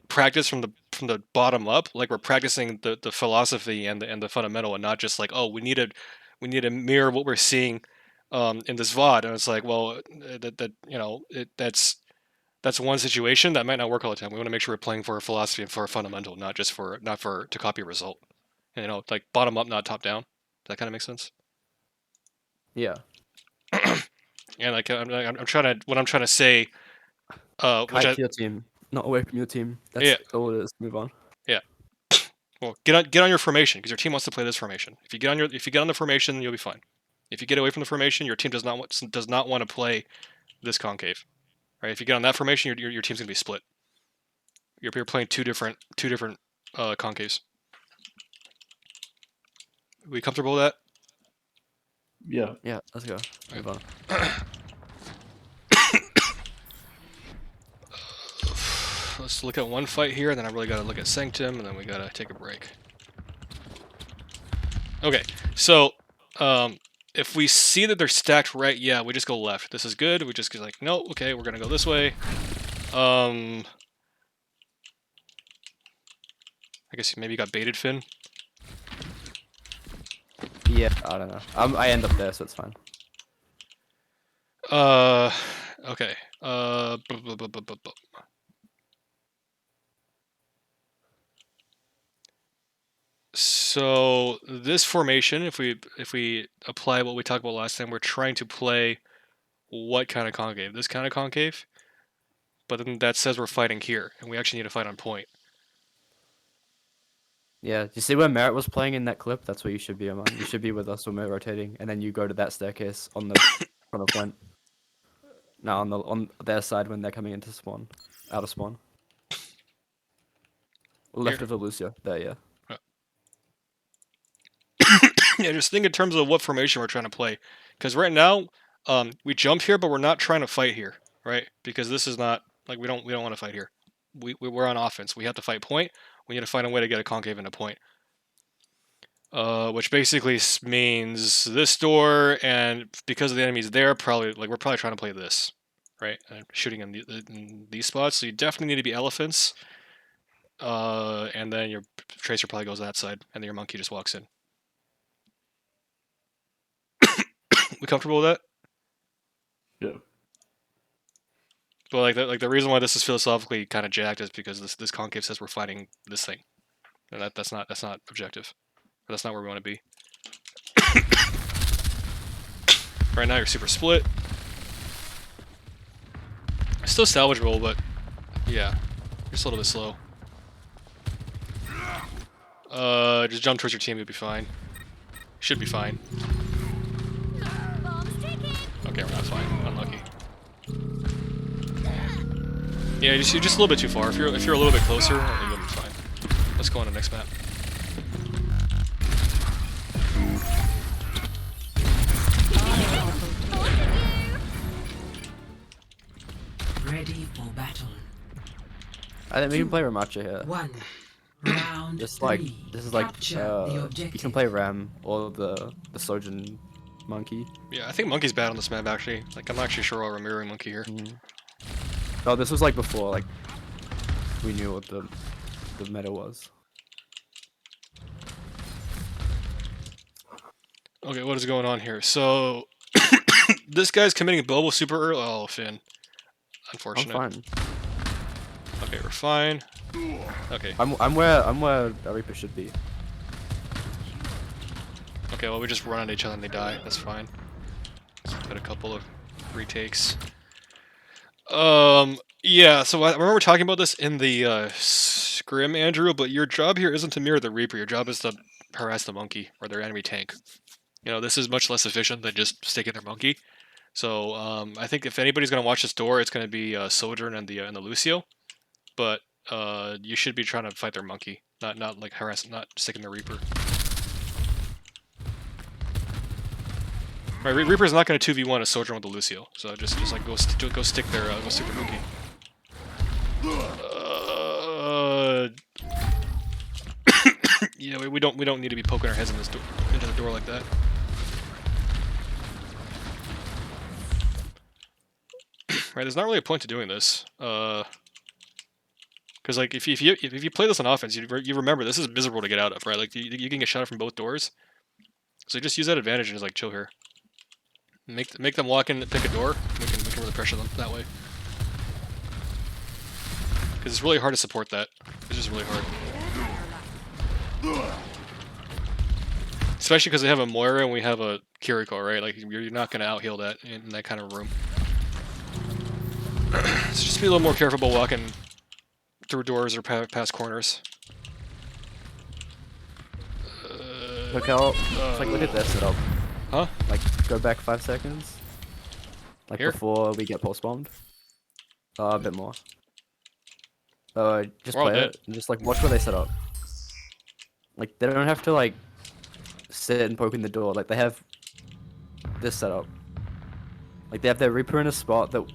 A: practice from the bottom up. Like we're practicing the philosophy and the fundamental, and not just like oh we need to mirror what we're seeing in this VOD. And it's like well that you know that's one situation that might not work all the time. We want to make sure we're playing for a philosophy and for a fundamental, not for to copy a result. And, you know, like bottom up, not top down. Does that kind of make sense?
C: yeah.
A: And like I'm trying to what I'm trying to say, which
C: Kite
A: I
C: to your team, not away from your team. That's
A: yeah
C: all it is. Move on.
A: yeah. Well, get on your formation because your team wants to play this formation. If you get on the formation, you'll be fine. If you get away from the formation, your team does not want to play this concave. Right? If you get on that formation, your team's gonna be split. You're playing two different concaves. Are we comfortable with that?
D: Yeah.
C: Yeah, let's go. Move on.
A: Let's look at one fight here, and then I really gotta look at Sanctum, and then we gotta take a break. Okay, so if we see that they're stacked right, yeah, we just go left. This is good. We just go like, no, okay, we're gonna go this way. I guess maybe you got baited, Finn.
C: Yeah, I don't know. I end up there, so it's fine.
A: Uh, okay. So this formation, if we apply what we talked about last time, we're trying to play what kind of concave? This kind of concave. But then that says we're fighting here, and we actually need to fight on point.
C: Yeah, do you see where Merritt was playing in that clip? That's where you should be, Aman. You should be with us when we're rotating, and then you go to that staircase on the front of point. No, on their side when they're coming into spawn, out of spawn. Left
A: Here.
C: of the Lucio. There, yeah.
A: Yeah, just think in terms of what formation we're trying to play. Because right now, we jump here, but we're not trying to fight here, right? Because this is not like we don't want to fight here. We're on offense. We have to fight point. We need to find a way to get a concave into point. Which basically means this door, and because the enemy's there, probably like we're probably trying to play this, right? Shooting in these spots. So you definitely need to be elephants. And then your tracer probably goes that side, and then your monkey just walks in. We comfortable with that?
D: Yeah.
A: But like the reason why this is philosophically kind of jacked is because this concave says we're fighting this thing, and that's not objective. That's not where we want to be. Right now you're super split. Still salvageable, but yeah, just a little bit slow. Just jump towards your team, you'll be fine. Should be fine. Okay, we're not fine. Unlucky. Yeah, you're just a little bit too far. If you're a little bit closer, you'll be fine. Let's go on to the next map.
B: Ready for battle.
C: I think we can play Ramacha here.
B: 1. Round
C: Just like
B: 3.
C: this is like
B: Capture the
C: you
B: objective.
C: can play Ram or the Sojin monkey.
A: Yeah, I think Monkey's bad on this map actually. Like I'm not actually sure why we're mirroring Monkey here.
C: Oh, this was like before like we knew what the meta was.
A: Okay, what is going on here? So this guy's committing Bobo super early. Oh, Finn.
C: I'm
A: Unfortunate.
C: fine.
A: Okay, we're fine. Okay.
C: I'm where a Reaper should be.
A: Okay, well we just run at each other and they die. That's fine. Got a couple of retakes. Yeah. So I remember talking about this in the scrim, Andrew. But your job here isn't to mirror the Reaper. Your job is to harass the monkey or their enemy tank. You know, this is much less efficient than just sticking their monkey. So I think if anybody's gonna watch this door, it's gonna be Sojourn and the Lucio. But you should be trying to fight their monkey, not like harass, not sticking the Reaper. Right, Reaper's not gonna 2v1 a Sojourn with the Lucio, so just like go stick their monkey. Yeah, we don't need to be poking our heads in this door, into the door like that. Right, there's not really a point to doing this. Because like if you play this on offense, you remember this is miserable to get out of, right? Like you can get shot from both doors, so just use that advantage and just like chill here. Make them walk in and pick a door. We can really pressure them that way. Because it's really hard to support that. It's just really hard. Especially because they have a Moira and we have a Kiriko, right? Like you're not gonna out heal that in that kind of room. So just be a little more careful about walking through doors or past corners.
C: Look how like look at this setup.
A: Huh?
C: Like go back 5 seconds. Like
A: Here?
C: before we get pulse bombed. A bit more. Just
A: We're all
C: play
A: dead.
C: it and just like watch where they set up. Like they don't have to like sit and poke in the door. Like they have this setup. Like they have their Reaper in a spot that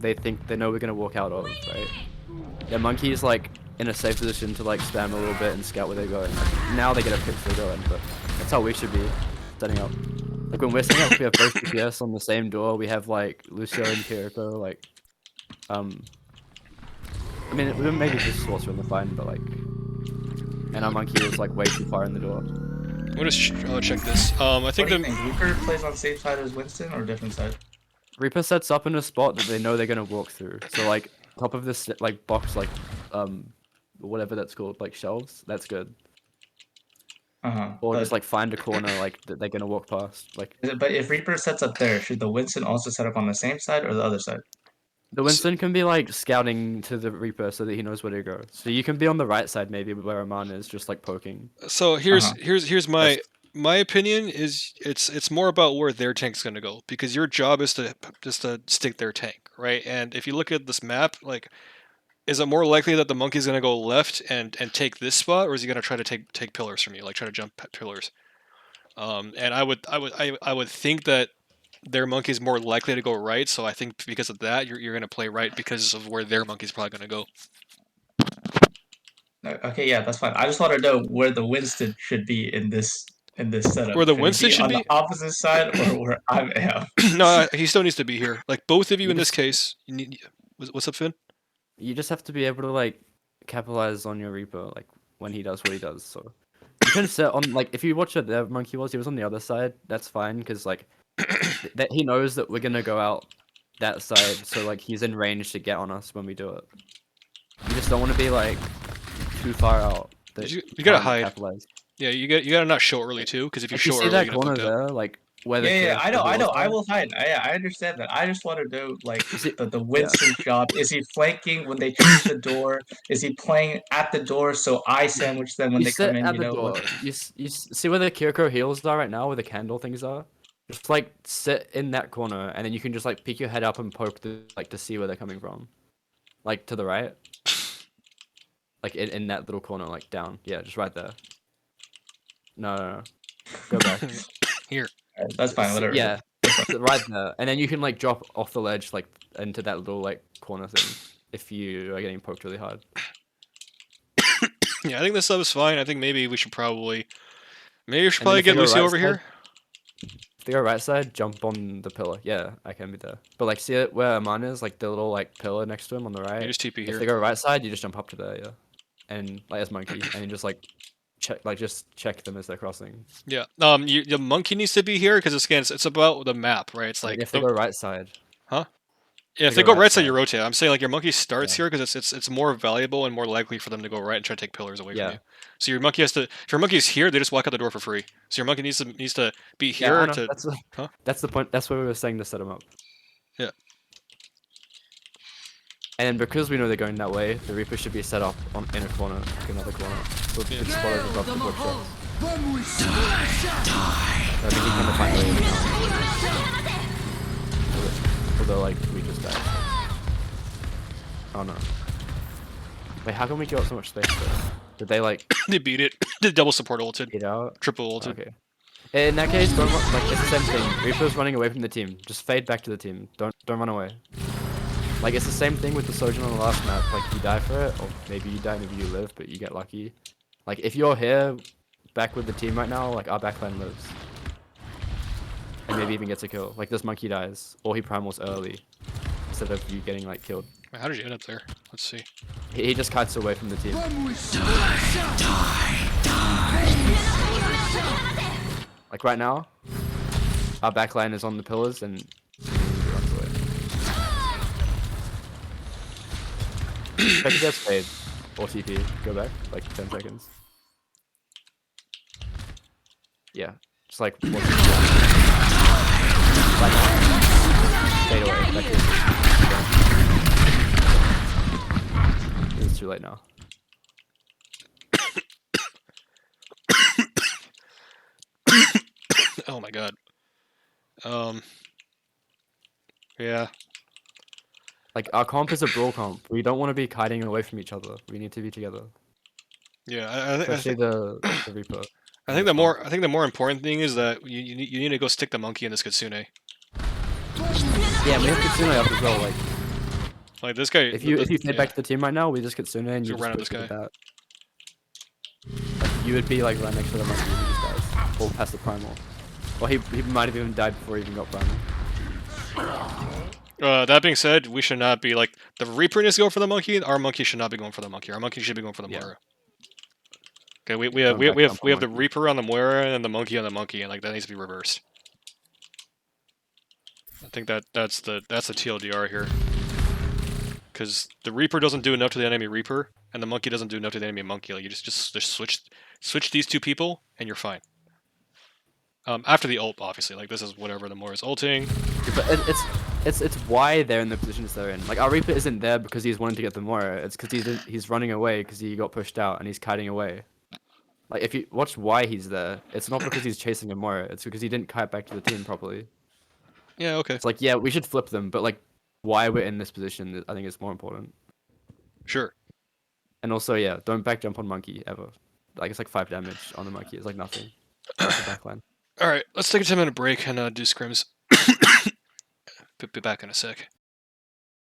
C: they know we're gonna walk out of, right? Their monkey is like in a safe position to like spam a little bit and scout where they're going. Like, now they get a pick where they're going, but that's how we should be setting up. Like when we're setting up, we have both DPS on the same door. We have like Lucio and Kiriko. Like, I mean, we maybe just Sorcerer in the fight, but like, and our monkey is like way too far in the door.
A: We'll just check this. I think
E: What do
A: the
E: you think? Reaper plays on safe side as Winston or different side?
C: Reaper sets up in a spot that they know they're gonna walk through. So like top of this like box, like whatever that's called, like shelves. That's good. Or just like find a corner like that they're gonna walk past. Like
E: But if Reaper sets up there, should the Winston also set up on the same side or the other side?
C: the Winston can be like scouting to the Reaper so that he knows where to go. So you can be on the right side maybe where Aman is, just like poking.
A: So here's my
C: That's-
A: my opinion is it's more about where their tank's gonna go because your job is to just to stick their tank, right? And if you look at this map, like, is it more likely that the monkey's gonna go left and take this spot, or is he gonna try to take pillars from you, like try to jump pillars? And I would think that their monkey's more likely to go right. So I think because of that, you're gonna play right because of where their monkey's probably gonna go.
E: Okay, yeah, that's fine. I just want to know where the Winston should be in this setup.
A: Where the
E: Should he
A: Winston should
E: on
A: be?
E: the opposite side or where I am.
A: No, he still needs to be here. Like both of you
C: You
A: in this
C: just-
A: case. You need, what's up, Finn?
C: You just have to be able to like capitalize on your Reaper like when he does what he does. So you can set on like if you watch what the monkey was, he was on the other side. That's fine because like that he knows that we're gonna go out that side, so like he's in range to get on us when we do it. You just don't want to be like too far out that
A: You gotta
C: can't
A: hide.
C: capitalize.
A: Yeah, you gotta not show early too, because if you
C: Like you
A: show
C: see
A: early,
C: that
A: you're gonna
C: corner
A: fucked up.
C: there, like where the
E: Yeah,
C: the
E: I
C: doors
E: know. I
C: are?
E: will hide. I understand that. I just want to know, like,
C: You see,
E: the
C: yeah.
E: Winston job. Is he flanking when they change the door? Is he playing at the door so I sandwich them when
C: You
E: they come
C: sit
E: in?
C: at
E: You
C: the
E: know, like,
C: door. See where the Kiriko heels are right now, where the candle things are. Just like sit in that corner, and then you can just like peek your head up and poke the like to see where they're coming from, like to the right, like in that little corner, like down. Yeah, just right there. No. Go back.
A: Here.
E: that's fine. Whatever.
C: Yeah, right there, and then you can like drop off the ledge like into that little like corner thing if you are getting poked really hard.
A: Yeah, I think this sub is fine. I think maybe we should probably
C: And then
A: probably
C: if they
A: get
C: go
A: Lucy
C: right
A: over
C: side,
A: here.
C: if they go right side, jump on the pillar. Yeah, I can be there. But like, see it where Aman is, like the little like pillar next to him on the
A: You
C: right.
A: just TP
C: If
A: here.
C: they go right side, you just jump up to there, yeah, and like as monkey, and you just like check them as they're crossing.
A: Yeah. The monkey needs to be here because it's about the map, right? It's
C: I mean,
A: like
C: if they go right side,
A: huh? Yeah, if
C: they
A: they
C: go
A: go
C: right
A: right side,
C: side.
A: you rotate. I'm saying like your monkey starts
C: Yeah.
A: here because it's more valuable and more likely for them to go right and try to take pillars away from
C: Yeah.
A: you. So your monkey has to. If your monkey's here, they just walk out the door for free. So your monkey needs to be
C: Yeah, I
A: here
C: know.
A: to.
C: That's
A: Huh?
C: that's the point. That's what we were saying to set them up.
A: Yeah.
C: And because we know they're going that way, the Reaper should be set up in a corner, like another corner. So
A: Yeah.
C: it's spotted above the bookshelf. I think he kind of find a way in now. Although, like, we just died. Oh no. Wait, how come we give up so much space there? Did they, like,
A: They beat it. They double support ulted,
C: get out?
A: triple ulted.
C: Okay. In that case, don't like, it's the same thing. Reaper's running away from the team. Just fade back to the team. Don't run away. Like, it's the same thing with the Sojourn on the last map. Like, you die for it, or maybe you die, maybe you live, but you get lucky. Like, if you're here, back with the team right now, like, our backline lives. And maybe even gets a kill. Like, this monkey dies, or he primals early, instead of you getting, like, killed.
A: Wait, how did you end up there? Let's see.
C: He just kites away from the team. Like, right now, our backline is on the pillars, and he runs away. Check if that's fade. Or TP. Go back, like 10 seconds. Yeah. Just like watch it. Right now. Fade away. Back here. It's too late now.
A: Oh my god. Yeah.
C: Like, our comp is a brawl comp. We don't want to be kiting away from each other. We need to be together.
A: Yeah.
C: Especially the Reaper.
A: I think the more important thing is that you need to go stick the monkey in this Kitsune.
C: Yeah, we have Kitsune up as well.
A: Like this guy.
C: If you fade back to the team right now, we just Kitsune and you
A: Just
C: just
A: run at
C: push
A: this
C: with
A: guy.
C: that. Like, you would be like right next to the monkey and he just dies. Or past the primal. Or he might have even died before he even got primal.
A: That being said, we should not be like the Reaper needs to go for the monkey. Our monkey should not be going for the monkey. Our monkey should be going for the
C: Yeah.
A: Moira. Okay, we
C: Don't back jump
A: have
C: on
A: the
C: monkey.
A: Reaper on the Moira and the monkey on the monkey, and like that needs to be reversed. I think that's the TLDR here. Because the Reaper doesn't do enough to the enemy Reaper, and the monkey doesn't do enough to the enemy monkey. Like you just switch these two people, and you're fine. After the ult, obviously, like this is whatever the Moira's ulting.
C: But it's why they're in the positions they're in. Like, our Reaper isn't there because he's wanting to get the Moira. It's because he's running away because he got pushed out and he's kiting away. Like, if you watch why he's there, it's not because he's chasing a Moira. It's because he didn't kite back to the team properly.
A: Yeah, okay,
C: It's like, yeah, we should flip them, but like, why we're in this position, I think is more important.
A: sure.
C: And also, yeah, don't back jump on monkey ever. Like, it's like 5 damage on the monkey. It's like nothing. That's the backline.
A: All right, let's take a 10-minute break and do scrims. Be back in a sec.